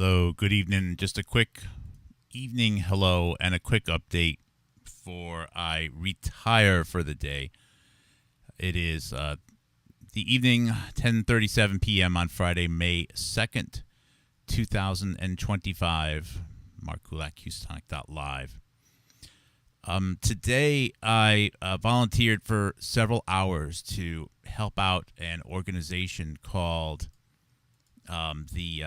Hello, good evening. Just a quick evening hello and a quick update before I retire for the day. It is the evening, 10:37 p.m. on Friday, May 2nd, 2025. Mark Kulak, Houstonic.live. Today, I volunteered for several hours to help out an organization called the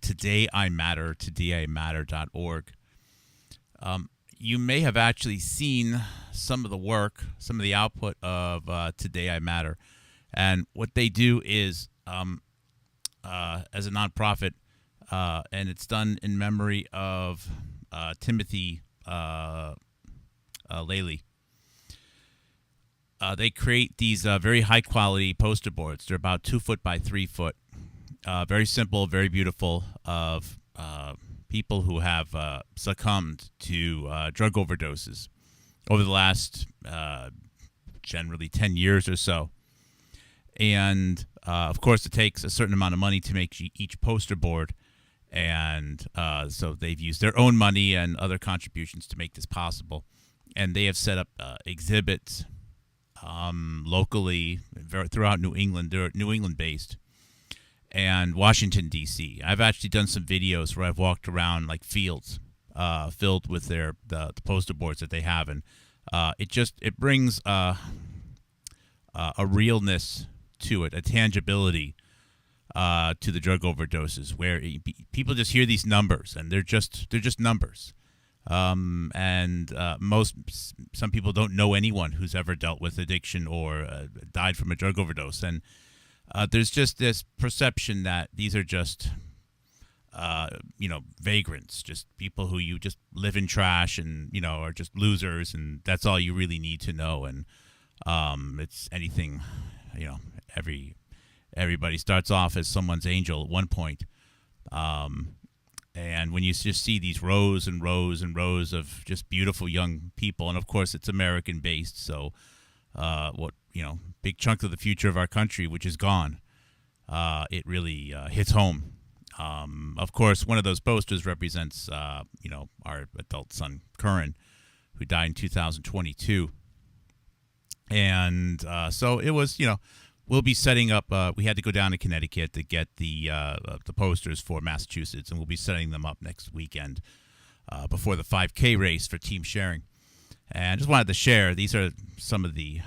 Today I Matter, todayImatter.org. You may have actually seen some of the work, some of the output of Today I Matter. And what they do is, as a nonprofit, and it's done in memory of Timothy Laley. They create these very high quality poster boards. They're about 2 foot by 3 foot. Very simple, very beautiful, of people who have succumbed to drug overdoses over the last generally 10 years or so. And, of course, it takes a certain amount of money to make each poster board. And so they've used their own money and other contributions to make this possible. And they have set up exhibits locally throughout New England. They're New England-based. And Washington, D.C. I've actually done some videos where I've walked around like fields filled with the poster boards that they have. And it brings a realness to it, a tangibility to the drug overdoses, where people just hear these numbers and they're just numbers. Some people don't know anyone who's ever dealt with addiction or died from a drug overdose. And there's just this perception that these are just, vagrants, just people who you just live in trash and, are just losers. And that's all you really need to know. And it's anything, everybody starts off as someone's angel at one point. And when you just see these rows and rows and rows of just beautiful young people, and of course it's American based, so big chunk of the future of our country, which is gone, it really hits home. Of course, one of those posters represents, our adult son, Curran, who died in 2022. And so it was, we'll be setting up, we had to go down to Connecticut to get the posters for Massachusetts, and we'll be setting them up next weekend before the 5K race for team sharing. And I just wanted to share, these are some of the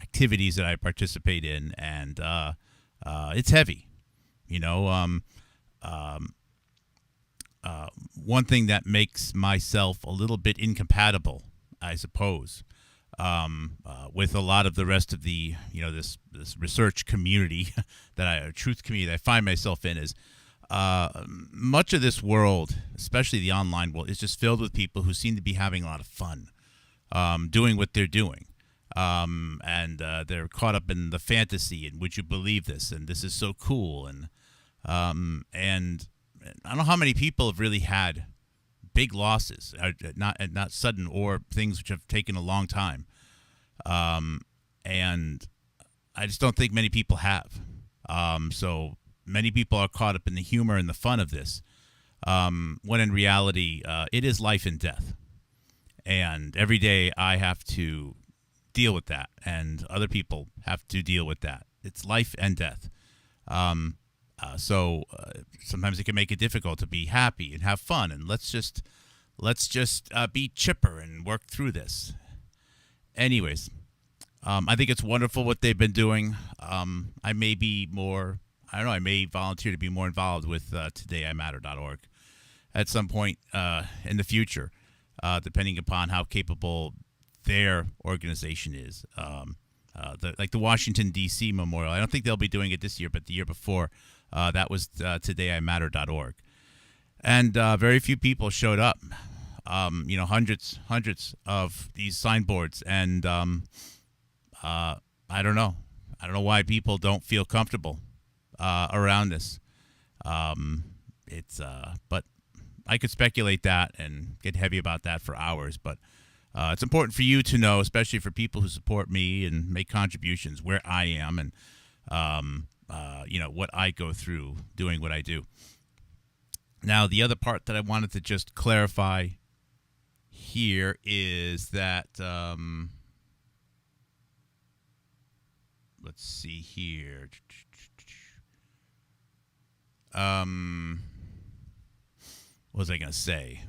activities that I participate in, and it's heavy. One thing that makes myself a little bit incompatible, I suppose, with a lot of the rest of the, this research community truth community that I find myself in, is much of this world, especially the online world, is just filled with people who seem to be having a lot of fun doing what they're doing. And they're caught up in the fantasy and would you believe this, and this is so cool, and I don't know how many people have really had big losses, not sudden, or things which have taken a long time, and I just don't think many people have. So many people are caught up in the humor and the fun of this, when in reality it is life and death, and every day I have to deal with that, and other people have to deal with that. It's life and death. So sometimes it can make it difficult to be happy and have fun, and let's just be chipper and work through this. Anyways, I think it's wonderful what they've been doing. I may be more, I don't know, I may volunteer to be more involved with todayimatter.org at some point in the future, depending upon how capable their organization is. Like the Washington, D.C. Memorial, I don't think they'll be doing it this year, but the year before, that was todayimatter.org. And very few people showed up. Hundreds of these signboards, and I don't know. I don't know why people don't feel comfortable around this. But I could speculate that and get heavy about that for hours. But it's important for you to know, especially for people who support me and make contributions, where I am and what I go through doing what I do. Now, the other part that I wanted to just clarify here is that, let's see here. What was I going to say?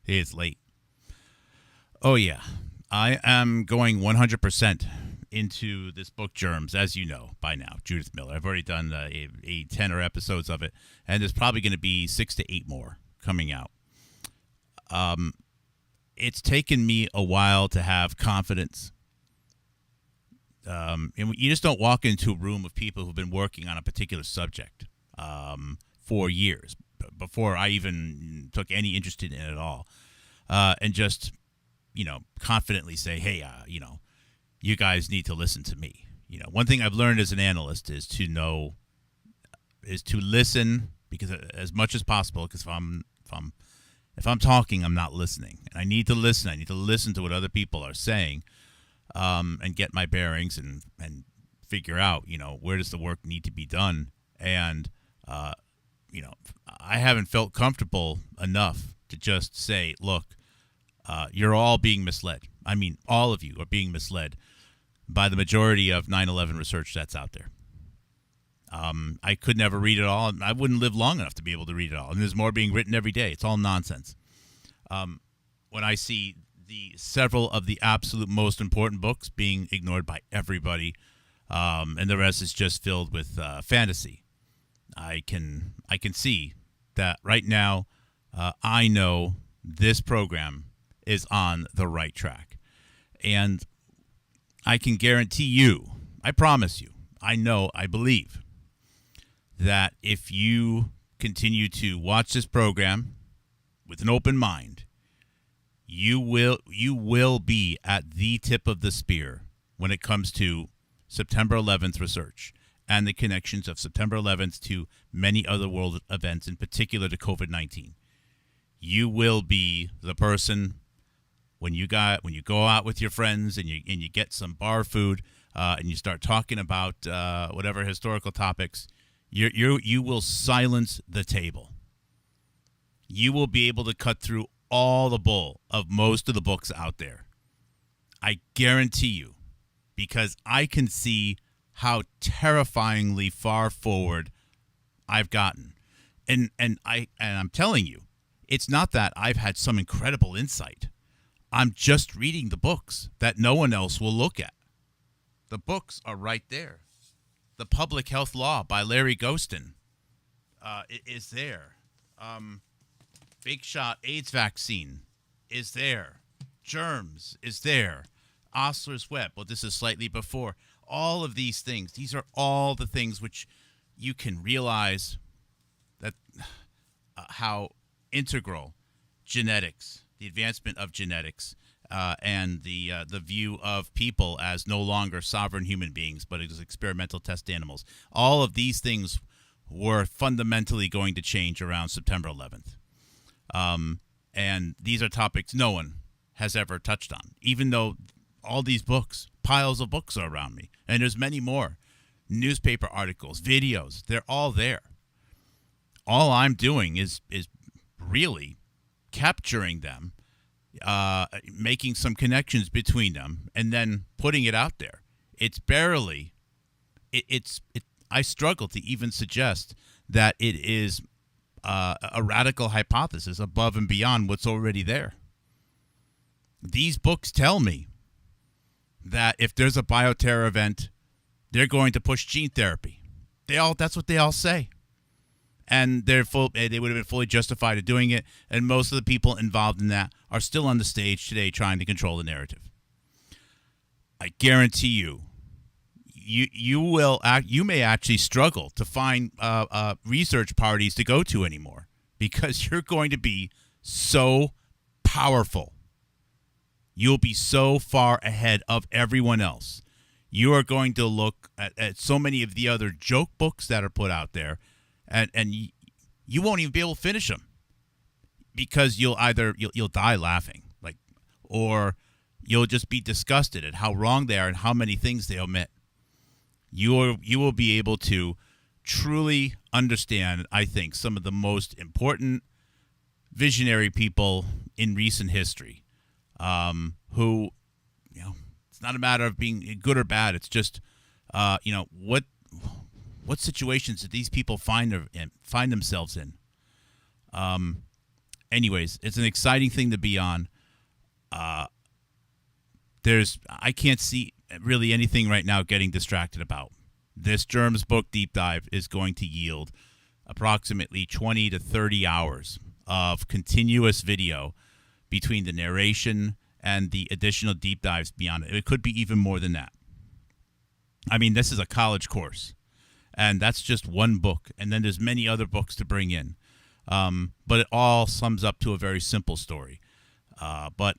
It's late. Oh, yeah. I am going 100% into this book, Germs, as you know by now, Judith Miller. I've already done 10 or episodes of it, and there's probably going to be 6 to 8 more coming out. It's taken me a while to have confidence. And you just don't walk into a room of people who've been working on a particular subject for years, before I even took any interest in it at all, and just, confidently say, hey, you guys need to listen to me. One thing I've learned as an analyst is to listen, because as much as possible, because if I'm talking, I'm not listening, and I need to listen. I need to listen to what other people are saying, and get my bearings and figure out, where does the work need to be done. And, I haven't felt comfortable enough to just say, look, you're all being misled. I mean, all of you are being misled by the majority of 9/11 research that's out there. I could never read it all. I wouldn't live long enough to be able to read it all. And there's more being written every day. It's all nonsense. When I see the several of the absolute most important books being ignored by everybody, and the rest is just filled with fantasy, I can see that right now. I know this program is on the right track, and I can guarantee you, I promise you, I believe that if you continue to watch this program with an open mind, you will be at the tip of the spear when it comes to September 11th research and the connections of September 11th to many other world events, in particular to COVID-19. You will be the person when you go out with your friends and you get some bar food, and you start talking about whatever historical topics. You will silence the table. You will be able to cut through all the bull of most of the books out there. I guarantee you, because I can see how terrifyingly far forward I've gotten. And I'm telling you, it's not that I've had some incredible insight. I'm just reading the books that no one else will look at. The books are right there. The Public Health Law by Larry Ghostin is there. Fake shot AIDS vaccine is there. Germs is there. Osler's Web. Well, this is slightly before. All of these things. These are all the things which you can realize that how integral genetics, the advancement of genetics, and the view of people as no longer sovereign human beings, but as experimental test animals. All of these things were fundamentally going to change around September 11th. And these are topics no one has ever touched on, even though all these books, piles of books are around me. And there's many more. Newspaper articles, videos, they're all there. All I'm doing is really capturing them, making some connections between them, and then putting it out there. It's barely, I struggle to even suggest that it is a radical hypothesis above and beyond what's already there. These books tell me that if there's a bioterror event, they're going to push gene therapy. That's what they all say. And they would have been fully justified in doing it, and most of the people involved in that are still on the stage today trying to control the narrative. I guarantee you, you may actually struggle to find research parties to go to anymore, because you're going to be so powerful. You'll be so far ahead of everyone else. You are going to look at so many of the other joke books that are put out there, and you won't even be able to finish them, because you'll die laughing, or you'll just be disgusted at how wrong they are and how many things they omit. You will be able to truly understand, I think, some of the most important visionary people in recent history, who, it's not a matter of being good or bad. It's just, what situations did these people find themselves in? Anyways, it's an exciting thing to be on. I can't see really anything right now getting distracted about. This Germs book deep dive is going to yield approximately 20 to 30 hours of continuous video between the narration and the additional deep dives beyond it. It could be even more than that. I mean, this is a college course, and that's just one book, and then there's many other books to bring in. But it all sums up to a very simple story. But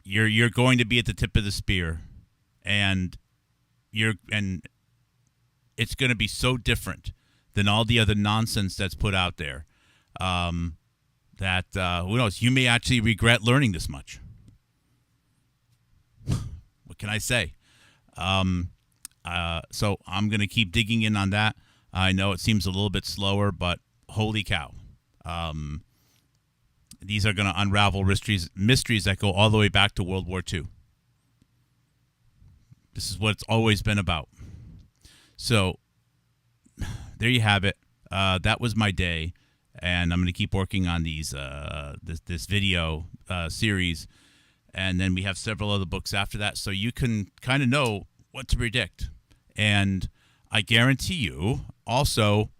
you're going to be at the tip of the spear, and it's going to be so different than all the other nonsense that's put out there, that who knows? You may actually regret learning this much. What can I say? So I'm going to keep digging in on that. I know it seems a little bit slower, but holy cow. These are going to unravel mysteries that go all the way back to World War II. This is what it's always been about. So there you have it. That was my day, and I'm going to keep working on these this video series, and then we have several other books after that, so you can kind of know what to predict. And I guarantee you, also,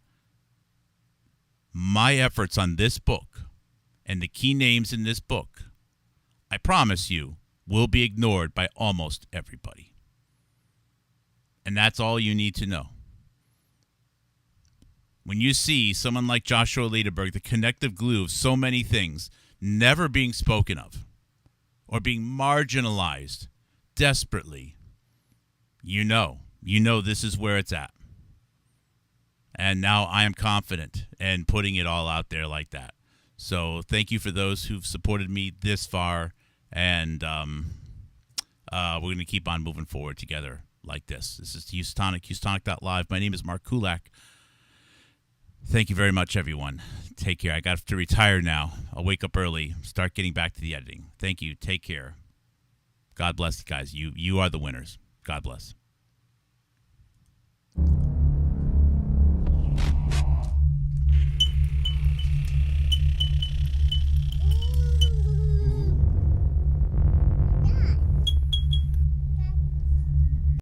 my efforts on this book and the key names in this book, I promise you, will be ignored by almost everybody. And that's all you need to know. When you see someone like Joshua Lederberg, the connective glue of so many things, never being spoken of or being marginalized desperately, you know this is where it's at. And now I am confident in putting it all out there like that. So thank you for those who've supported me this far, and we're going to keep on moving forward together like this. This is Houstonic, Houstonic.live. My name is Mark Kulak. Thank you very much, everyone. Take care. I got to retire now. I'll wake up early, start getting back to the editing. Thank you. Take care. God bless you guys. You are the winners. God bless.